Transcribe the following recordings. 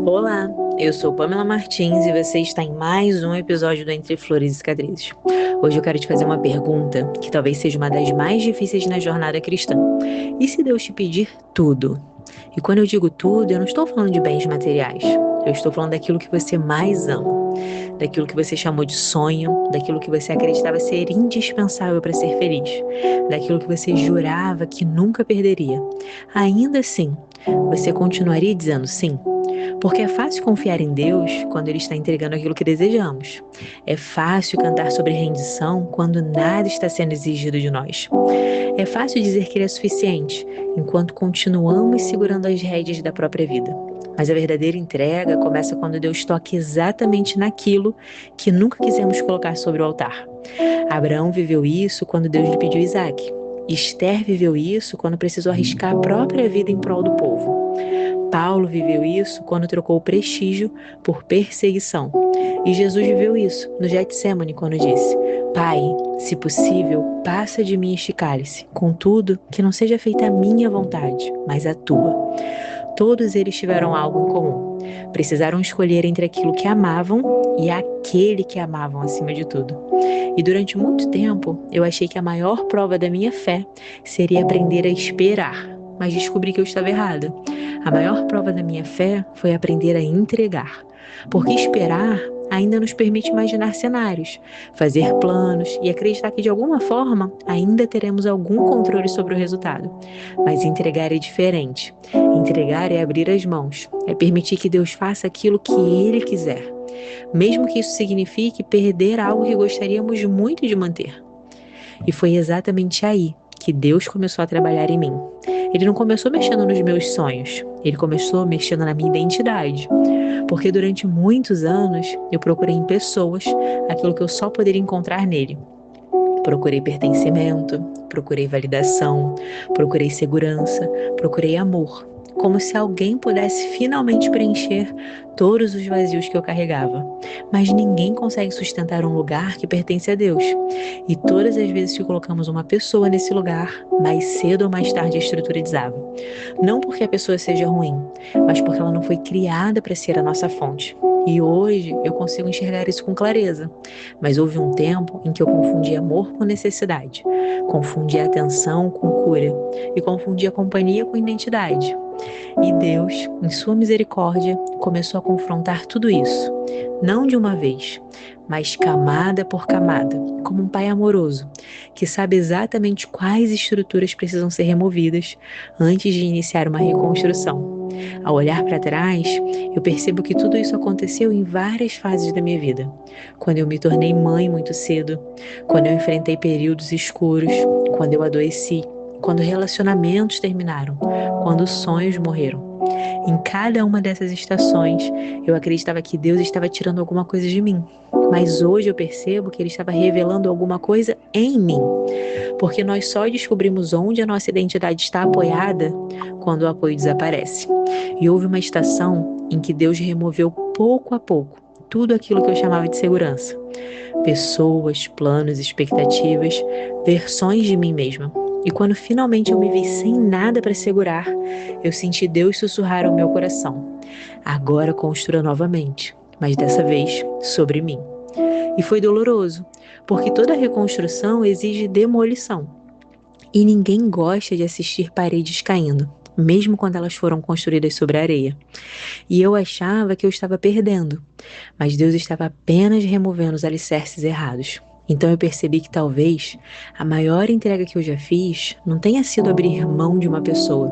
Olá, eu sou Pamela Martins e você está em mais um episódio do Entre Flores e Cicatrizes. Hoje eu quero te fazer uma pergunta que talvez seja uma das mais difíceis na jornada cristã. E se Deus te pedir tudo? E quando eu digo tudo, eu não estou falando de bens materiais. Eu estou falando daquilo que você mais ama, daquilo que você chamou de sonho, daquilo que você acreditava ser indispensável para ser feliz, daquilo que você jurava que nunca perderia. Ainda assim, você continuaria dizendo sim? Porque é fácil confiar em Deus quando Ele está entregando aquilo que desejamos. É fácil cantar sobre rendição quando nada está sendo exigido de nós. É fácil dizer que Ele é suficiente enquanto continuamos segurando as rédeas da própria vida. Mas a verdadeira entrega começa quando Deus toca exatamente naquilo que nunca quisemos colocar sobre o altar. Abraão viveu isso quando Deus lhe pediu Isaque. Esther viveu isso quando precisou arriscar a própria vida em prol do povo. Paulo viveu isso quando trocou o prestígio por perseguição. E Jesus viveu isso no Getsêmani quando disse: Pai, se possível, passa de mim este cálice. Contudo, que não seja feita a minha vontade, mas a tua. Todos eles tiveram algo em comum. Precisaram escolher entre aquilo que amavam e aquele que amavam acima de tudo. E durante muito tempo, eu achei que a maior prova da minha fé seria aprender a esperar, mas descobri que eu estava errada. A maior prova da minha fé foi aprender a entregar, porque esperar ainda nos permite imaginar cenários, fazer planos e acreditar que de alguma forma ainda teremos algum controle sobre o resultado. Mas entregar é diferente. Entregar é abrir as mãos, é permitir que Deus faça aquilo que Ele quiser, mesmo que isso signifique perder algo que gostaríamos muito de manter. E foi exatamente aí que Deus começou a trabalhar em mim. Ele não começou mexendo nos meus sonhos, ele começou mexendo na minha identidade. Porque durante muitos anos eu procurei em pessoas aquilo que eu só poderia encontrar nele. Procurei pertencimento, procurei validação, procurei segurança, procurei amor, como se alguém pudesse finalmente preencher todos os vazios que eu carregava. Mas ninguém consegue sustentar um lugar que pertence a Deus. E todas as vezes que colocamos uma pessoa nesse lugar, mais cedo ou mais tarde a estrutura desaba. Não porque a pessoa seja ruim, mas porque ela não foi criada para ser a nossa fonte. E hoje eu consigo enxergar isso com clareza. Mas houve um tempo em que eu confundi amor com necessidade, confundi atenção com cura e confundi a companhia com identidade. E Deus, em sua misericórdia, começou a confrontar tudo isso, não de uma vez, mas camada por camada, como um pai amoroso, que sabe exatamente quais estruturas precisam ser removidas antes de iniciar uma reconstrução. Ao olhar para trás, eu percebo que tudo isso aconteceu em várias fases da minha vida. Quando eu me tornei mãe muito cedo, quando eu enfrentei períodos escuros, quando eu adoeci, quando relacionamentos terminaram, quando sonhos morreram. Em cada uma dessas estações, eu acreditava que Deus estava tirando alguma coisa de mim. Mas hoje eu percebo que Ele estava revelando alguma coisa em mim. Porque nós só descobrimos onde a nossa identidade está apoiada quando o apoio desaparece. E houve uma estação em que Deus removeu pouco a pouco tudo aquilo que eu chamava de segurança. Pessoas, planos, expectativas, versões de mim mesma. E quando finalmente eu me vi sem nada para segurar, eu senti Deus sussurrar ao meu coração: agora construa novamente, mas dessa vez sobre mim. E foi doloroso, porque toda reconstrução exige demolição. E ninguém gosta de assistir paredes caindo, mesmo quando elas foram construídas sobre a areia. E eu achava que eu estava perdendo, mas Deus estava apenas removendo os alicerces errados. Então eu percebi que talvez a maior entrega que eu já fiz não tenha sido abrir mão de uma pessoa,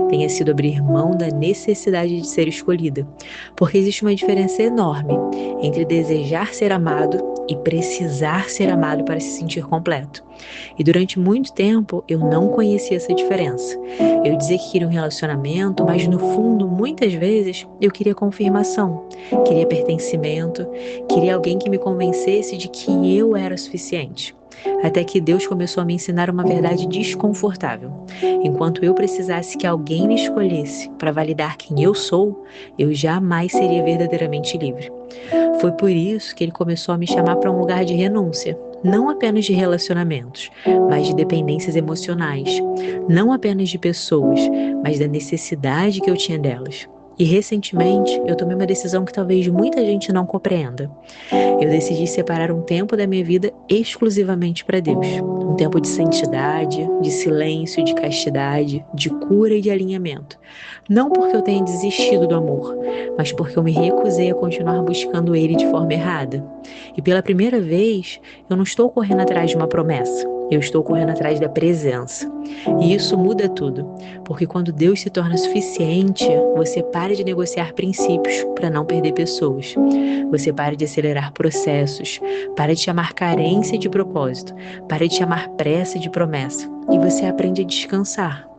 tenha sido abrir mão da necessidade de ser escolhida. Porque existe uma diferença enorme entre desejar ser amado e precisar ser amado para se sentir completo. E durante muito tempo eu não conhecia essa diferença. Eu dizia que queria um relacionamento, mas no fundo, muitas vezes, eu queria confirmação, queria pertencimento, queria alguém que me convencesse de que eu era suficiente. Até que Deus começou a me ensinar uma verdade desconfortável. Enquanto eu precisasse que alguém me escolhesse para validar quem eu sou, eu jamais seria verdadeiramente livre. Foi por isso que ele começou a me chamar para um lugar de renúncia, não apenas de relacionamentos, mas de dependências emocionais, não apenas de pessoas, mas da necessidade que eu tinha delas. E recentemente eu tomei uma decisão que talvez muita gente não compreenda. Eu decidi separar um tempo da minha vida exclusivamente para Deus. Um tempo de santidade, de silêncio, de castidade, de cura e de alinhamento. Não porque eu tenha desistido do amor, mas porque eu me recusei a continuar buscando Ele de forma errada. E pela primeira vez, eu não estou correndo atrás de uma promessa. Eu estou correndo atrás da presença. E isso muda tudo, porque quando Deus se torna suficiente, você para de negociar princípios para não perder pessoas. Você para de acelerar processos, para de chamar carência de propósito, para de chamar pressa de promessa. E você aprende a descansar.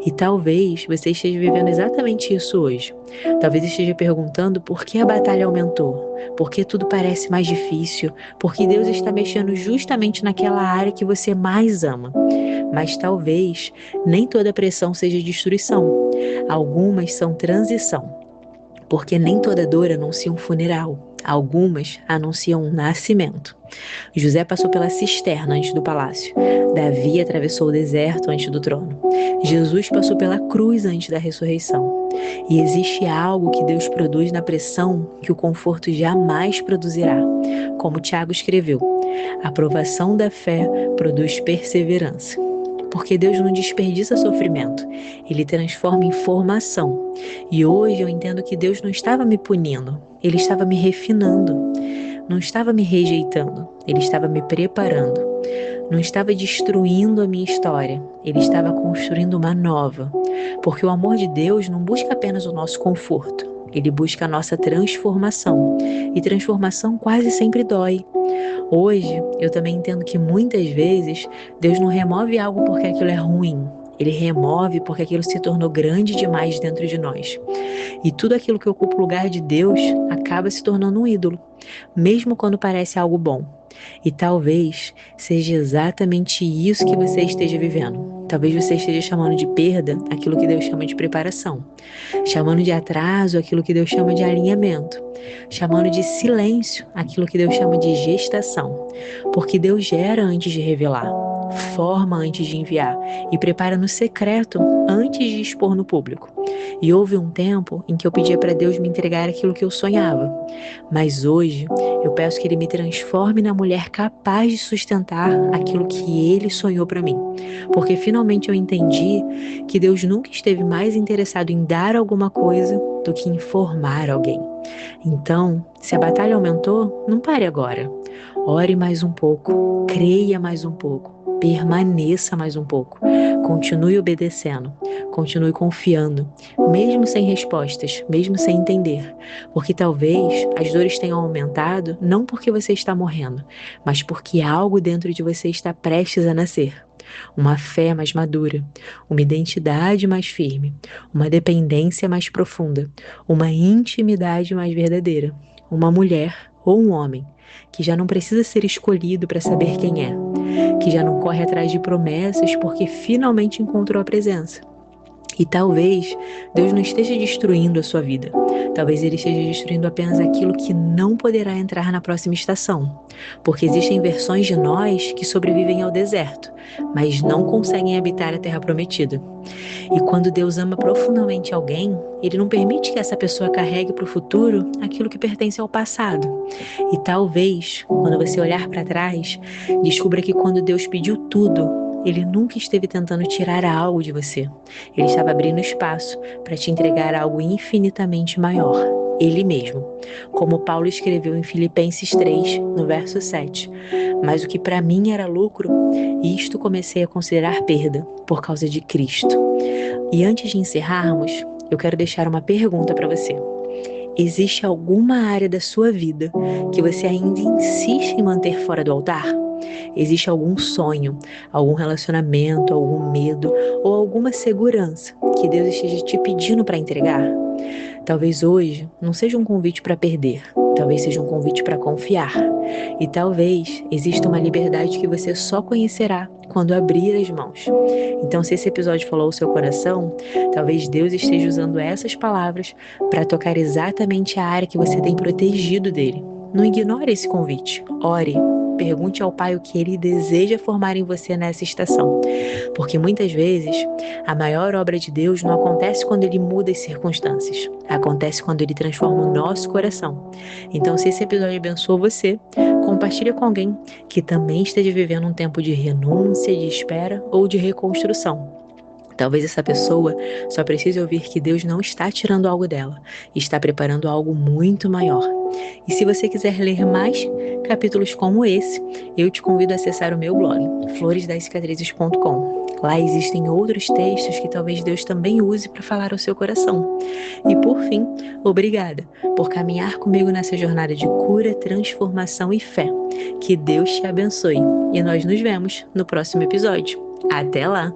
E talvez você esteja vivendo exatamente isso hoje. Talvez esteja perguntando por que a batalha aumentou, por que tudo parece mais difícil, por que Deus está mexendo justamente naquela área que você mais ama. Mas talvez nem toda pressão seja destruição. Algumas são transição. Porque nem toda dor anuncia um funeral. Algumas anunciam um nascimento. José passou pela cisterna antes do palácio. Davi atravessou o deserto antes do trono. Jesus passou pela cruz antes da ressurreição. E existe algo que Deus produz na pressão que o conforto jamais produzirá. Como Tiago escreveu, a provação da fé produz perseverança. Porque Deus não desperdiça sofrimento, Ele transforma em formação. E hoje eu entendo que Deus não estava me punindo, Ele estava me refinando, não estava me rejeitando, Ele estava me preparando, não estava destruindo a minha história, Ele estava construindo uma nova. Porque o amor de Deus não busca apenas o nosso conforto, Ele busca a nossa transformação. E transformação quase sempre dói. Hoje, eu também entendo que muitas vezes Deus não remove algo porque aquilo é ruim. Ele remove porque aquilo se tornou grande demais dentro de nós. E tudo aquilo que ocupa o lugar de Deus acaba se tornando um ídolo, mesmo quando parece algo bom. E talvez seja exatamente isso que você esteja vivendo. Talvez você esteja chamando de perda aquilo que Deus chama de preparação, chamando de atraso aquilo que Deus chama de alinhamento, chamando de silêncio aquilo que Deus chama de gestação, porque Deus gera antes de revelar, forma antes de enviar e prepara no secreto antes de expor no público. E houve um tempo em que eu pedia para Deus me entregar aquilo que eu sonhava, mas hoje eu peço que Ele me transforme na mulher capaz de sustentar aquilo que Ele sonhou para mim, porque finalmente eu entendi que Deus nunca esteve mais interessado em dar alguma coisa do que em formar alguém. Então, se a batalha aumentou, não pare agora. Ore mais um pouco, creia mais um pouco, permaneça mais um pouco, continue obedecendo, continue confiando, mesmo sem respostas, mesmo sem entender, porque talvez as dores tenham aumentado não porque você está morrendo, mas porque algo dentro de você está prestes a nascer. Uma fé mais madura, uma identidade mais firme, uma dependência mais profunda, uma intimidade mais verdadeira, uma mulher ou um homem que já não precisa ser escolhido para saber quem é, que já não corre atrás de promessas porque finalmente encontrou a presença. E talvez Deus não esteja destruindo a sua vida. Talvez Ele esteja destruindo apenas aquilo que não poderá entrar na próxima estação. Porque existem versões de nós que sobrevivem ao deserto, mas não conseguem habitar a terra prometida. E quando Deus ama profundamente alguém, Ele não permite que essa pessoa carregue para o futuro aquilo que pertence ao passado. E talvez, quando você olhar para trás, descubra que quando Deus pediu tudo, Ele nunca esteve tentando tirar algo de você. Ele estava abrindo espaço para te entregar algo infinitamente maior, Ele mesmo. Como Paulo escreveu em Filipenses 3, no verso 7. Mas o que para mim era lucro, isto comecei a considerar perda por causa de Cristo. E antes de encerrarmos, eu quero deixar uma pergunta para você. Existe alguma área da sua vida que você ainda insiste em manter fora do altar? Existe algum sonho, algum relacionamento, algum medo ou alguma segurança que Deus esteja te pedindo para entregar? Talvez hoje não seja um convite para perder, talvez seja um convite para confiar. E talvez exista uma liberdade que você só conhecerá quando abrir as mãos. Então, se esse episódio falou ao seu coração, talvez Deus esteja usando essas palavras para tocar exatamente a área que você tem protegido dele. Não ignore esse convite. Ore, Pergunte ao Pai o que Ele deseja formar em você nessa estação. Porque muitas vezes, a maior obra de Deus não acontece quando Ele muda as circunstâncias. Acontece quando Ele transforma o nosso coração. Então, se esse episódio abençoou você, compartilhe com alguém que também esteja vivendo um tempo de renúncia, de espera ou de reconstrução. Talvez essa pessoa só precise ouvir que Deus não está tirando algo dela, está preparando algo muito maior. E se você quiser ler mais capítulos como esse, eu te convido a acessar o meu blog, floresdascicatrizes.com. Lá existem outros textos que talvez Deus também use para falar ao seu coração. E por fim, obrigada por caminhar comigo nessa jornada de cura, transformação e fé. Que Deus te abençoe. E nós nos vemos no próximo episódio. Até lá!